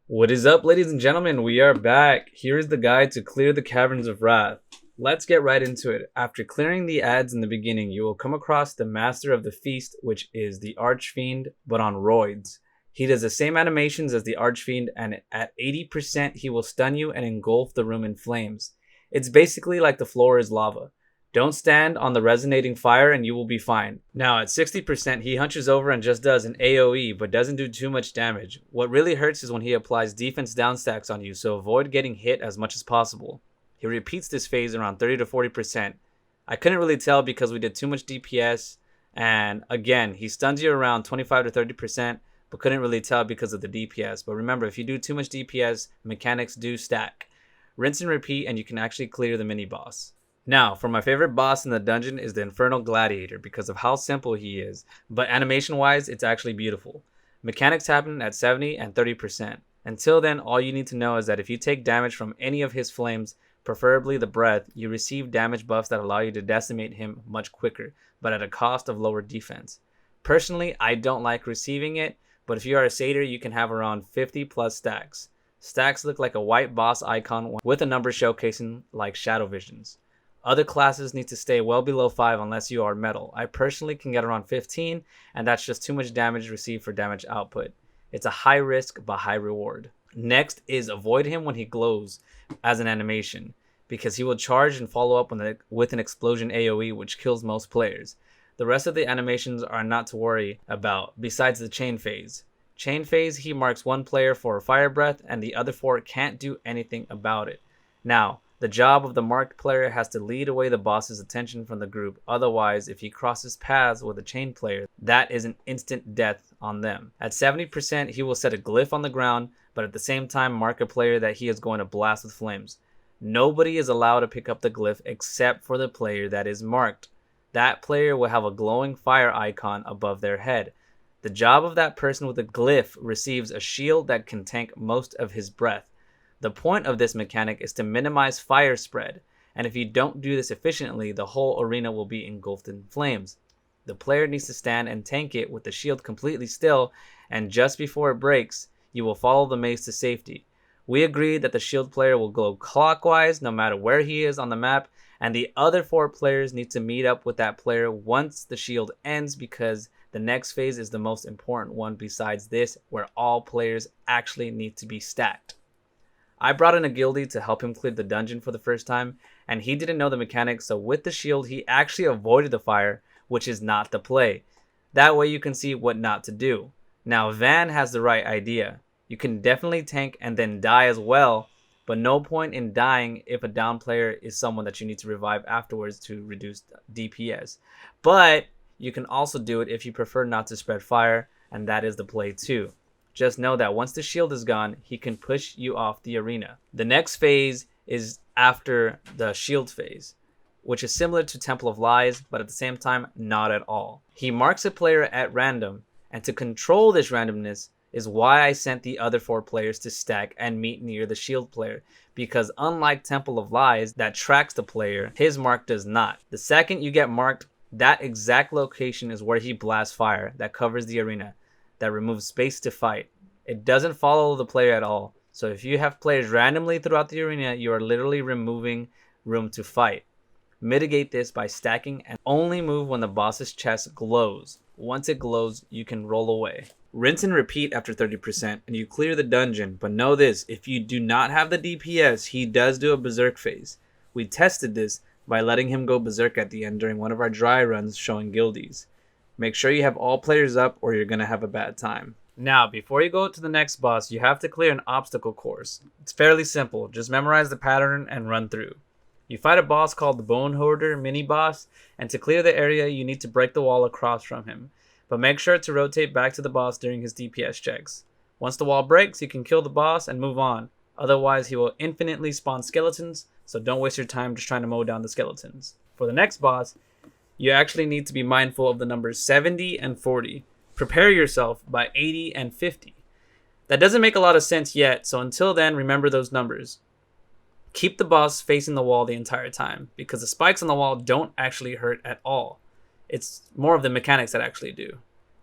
What is up, ladies and gentlemen? We are back. Here is the guide to clear the Caverns of Wrath. Let's get right into it. After clearing the ads in the beginning, you will come across the Master of the Feast, which is the Archfiend, but on roids. He does the same animations as the Archfiend, and at 80%, he will stun you and engulf the room in flames. It's basically like the floor is lava. Don't stand on the resonating fire and you will be fine. Now at 60%, he hunches over and just does an AoE, but doesn't do too much damage. What really hurts is when he applies defense down stacks on you, so avoid getting hit as much as possible. He repeats this phase around 30 to 40%. I couldn't really tell because we did too much DPS, and again, he stuns you around 25 to 30%, but couldn't really tell because of the DPS. But remember, if you do too much DPS, mechanics do stack. Rinse and repeat and you can actually clear the mini boss. Now, for my favorite boss in the dungeon is the Infernal Gladiator because of how simple he is, but animation-wise, it's actually beautiful. Mechanics happen at 70 and 30%. Until then, all you need to know is that if you take damage from any of his flames, preferably the breath, you receive damage buffs that allow you to decimate him much quicker, but at a cost of lower defense. Personally, I don't like receiving it, but if you are a satyr, you can have around 50 plus stacks. Stacks look like a white boss icon with a number showcasing like shadow visions. Other classes need to stay well below 5 unless you are metal. I personally can get around 15, and that's just too much damage received for damage output. It's a high risk but high reward. Next is avoid him when he glows as an animation, because he will charge and follow up with an explosion AoE, which kills most players. The rest of the animations are not to worry about, besides the chain phase. Chain phase, he marks one player for a fire breath, and the other 4 can't do anything about it. Now, the job of the marked player has to lead away the boss's attention from the group. Otherwise, if he crosses paths with a chain player, that is an instant death on them. At 70%, he will set a glyph on the ground, but at the same time mark a player that he is going to blast with flames. Nobody is allowed to pick up the glyph except for the player that is marked. That player will have a glowing fire icon above their head. The job of that person with the glyph receives a shield that can tank most of his breath. The point of this mechanic is to minimize fire spread, and if you don't do this efficiently, the whole arena will be engulfed in flames. The player needs to stand and tank it with the shield completely still, and just before it breaks, you will follow the maze to safety. We agreed that the shield player will go clockwise no matter where he is on the map, and the other 4 players need to meet up with that player once the shield ends, because the next phase is the most important one besides this, where all players actually need to be stacked. I brought in a guildie to help him clear the dungeon for the first time, and he didn't know the mechanics, so with the shield he actually avoided the fire, which is not the play. That way you can see what not to do. Now Van has the right idea. You can definitely tank and then die as well, but no point in dying if a down player is someone that you need to revive afterwards to reduce DPS. But you can also do it if you prefer not to spread fire, and that is the play too. Just know that once the shield is gone, he can push you off the arena. The next phase is after the shield phase, which is similar to Temple of Lies, but at the same time, not at all. He marks a player at random, and to control this randomness is why I sent the other 4 players to stack and meet near the shield player, because unlike Temple of Lies that tracks the player, his mark does not. The second you get marked, that exact location is where he blasts fire that covers the arena, that removes space to fight. It doesn't follow the player at all. So if you have players randomly throughout the arena, you are literally removing room to fight. Mitigate this by stacking and only move when the boss's chest glows. Once it glows, you can roll away. Rinse and repeat after 30% and you clear the dungeon, but know this, if you do not have the DPS, he does do a berserk phase. We tested this by letting him go berserk at the end during one of our dry runs showing guildies. Make sure you have all players up or you're going to have a bad time. Now, before you go to the next boss, you have to clear an obstacle course. It's fairly simple. Just memorize the pattern and run through. You fight a boss called the Bone Hoarder mini-boss, and to clear the area, you need to break the wall across from him. But make sure to rotate back to the boss during his DPS checks. Once the wall breaks, you can kill the boss and move on. Otherwise, he will infinitely spawn skeletons, so don't waste your time just trying to mow down the skeletons. For the next boss, you actually need to be mindful of the numbers 70 and 40. Prepare yourself by 80 and 50. That doesn't make a lot of sense yet, so until then, remember those numbers. Keep the boss facing the wall the entire time, because the spikes on the wall don't actually hurt at all. It's more of the mechanics that actually do.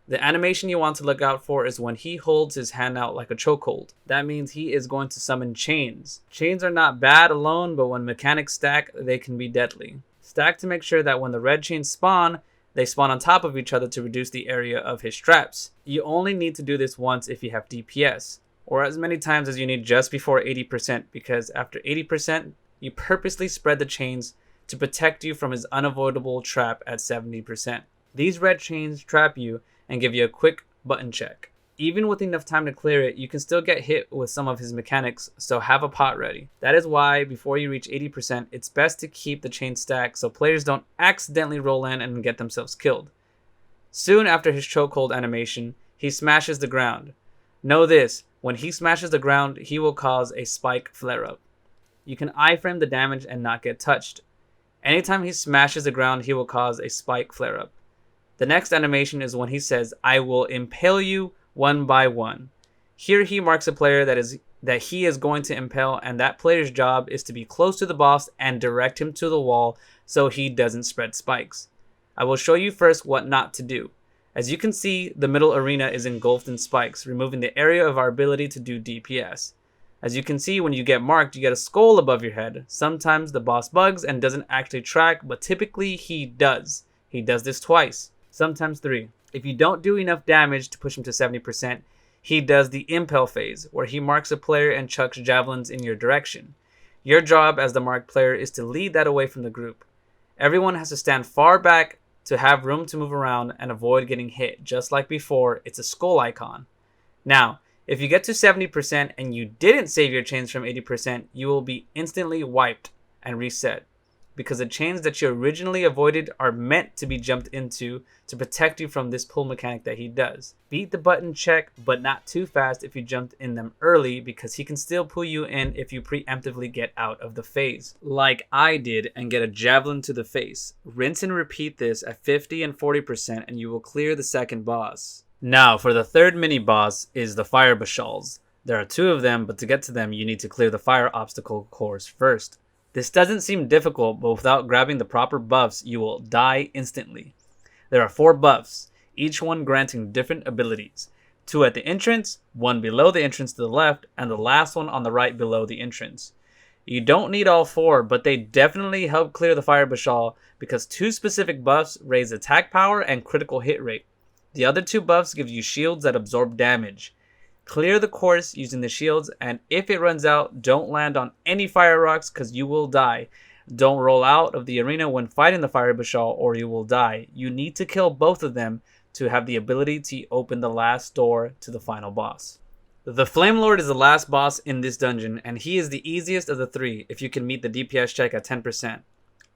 The animation you want to look out for is when he holds his hand out like a chokehold. That means he is going to summon chains. Chains are not bad alone, but when mechanics stack, they can be deadly. Stack to make sure that when the red chains spawn, they spawn on top of each other to reduce the area of his traps. You only need to do this once if you have DPS, or as many times as you need just before 80%, because after 80%, you purposely spread the chains to protect you from his unavoidable trap at 70%. These red chains trap you and give you a quick button check. Even with enough time to clear it, you can still get hit with some of his mechanics, so have a pot ready. That is why, before you reach 80%, it's best to keep the chain stacked so players don't accidentally roll in and get themselves killed. Soon after his chokehold animation, he smashes the ground. Know this, when he smashes the ground, he will cause a spike flare-up. You can iframe the damage and not get touched. Anytime he smashes the ground, he will cause a spike flare-up. The next animation is when he says, "I will impale you one by one." Here he marks a player that he is going to impale, and that player's job is to be close to the boss and direct him to the wall so he doesn't spread spikes. I will show you first what not to do. As you can see, the middle arena is engulfed in spikes, removing the area of our ability to do DPS. As you can see, when you get marked, you get a skull above your head. Sometimes the boss bugs and doesn't actually track, but typically he does. He does this twice. Sometimes 3. If you don't do enough damage to push him to 70%, he does the impale phase, where he marks a player and chucks javelins in your direction. Your job as the marked player is to lead that away from the group. Everyone has to stand far back to have room to move around and avoid getting hit. Just like before, it's a skull icon. Now, if you get to 70% and you didn't save your chains from 80%, you will be instantly wiped and reset, because the chains that you originally avoided are meant to be jumped into to protect you from this pull mechanic that he does. Beat the button check, but not too fast if you jumped in them early, because he can still pull you in if you preemptively get out of the phase, like I did and get a javelin to the face. Rinse and repeat this at 50 and 40% and you will clear the second boss. Now for the third mini boss is the firebase. There are 2 of them, but to get to them you need to clear the fire obstacle course first. This doesn't seem difficult, but without grabbing the proper buffs, you will die instantly. There are 4 buffs, each one granting different abilities. 2 at the entrance, 1 below the entrance to the left, and the last one on the right below the entrance. You don't need all 4, but they definitely help clear the firebase because 2 specific buffs raise attack power and critical hit rate. The other 2 buffs give you shields that absorb damage. Clear the course using the shields, and if it runs out, don't land on any fire rocks because you will die. Don't roll out of the arena when fighting the firebase or you will die. You need to kill both of them to have the ability to open the last door to the final boss. The Flamelord is the last boss in this dungeon, and he is the easiest of the 3 if you can meet the DPS check at 10%.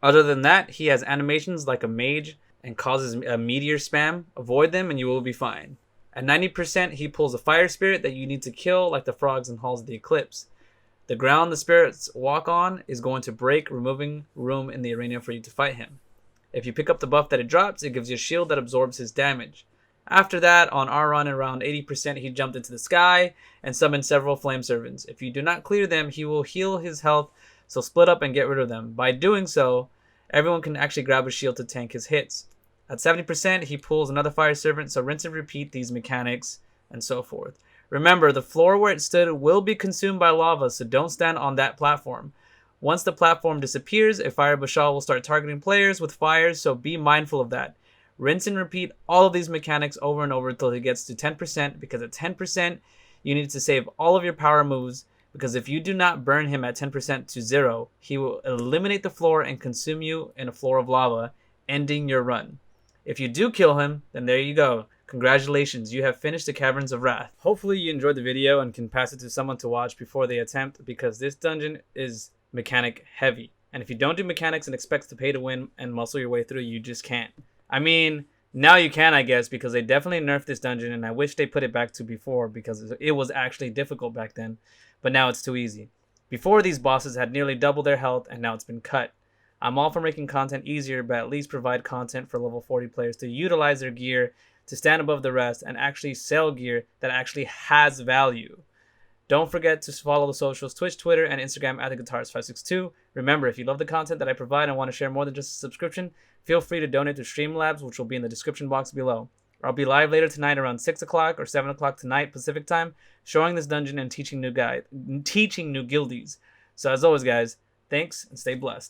Other than that, he has animations like a mage and causes a meteor spam. Avoid them and you will be fine. At 90%, he pulls a fire spirit that you need to kill like the frogs in Halls of the Eclipse. The ground the spirits walk on is going to break, removing room in the arena for you to fight him. If you pick up the buff that it drops, it gives you a shield that absorbs his damage. After that, on our run around 80%, he jumped into the sky and summoned several flame servants. If you do not clear them, he will heal his health, so split up and get rid of them. By doing so, everyone can actually grab a shield to tank his hits. At 70%, he pulls another fire servant, so rinse and repeat these mechanics and so forth. Remember, the floor where it stood will be consumed by lava, so don't stand on that platform. Once the platform disappears, a firebase will start targeting players with fires, so be mindful of that. Rinse and repeat all of these mechanics over and over until he gets to 10%, because at 10%, you need to save all of your power moves, because if you do not burn him at 10% to 0, he will eliminate the floor and consume you in a floor of lava, ending your run. If you do kill him, then there you go. Congratulations, you have finished the Caverns of Wrath. Hopefully you enjoyed the video and can pass it to someone to watch before they attempt, because this dungeon is mechanic heavy. And if you don't do mechanics and expect to pay to win and muscle your way through, you just can't. I mean, now you can, I guess, because they definitely nerfed this dungeon, and I wish they put it back to before, because it was actually difficult back then. But now it's too easy. Before, these bosses had nearly double their health, and now it's been cut. I'm all for making content easier, but at least provide content for level 40 players to utilize their gear to stand above the rest and actually sell gear that actually has value. Don't forget to follow the socials, Twitch, Twitter, and Instagram at theguitarist562. Remember, if you love the content that I provide and want to share more than just a subscription, feel free to donate to Streamlabs, which will be in the description box below. I'll be live later tonight around 6 o'clock or 7 o'clock tonight Pacific time, showing this dungeon and teaching new guildies. So as always, guys, thanks and stay blessed.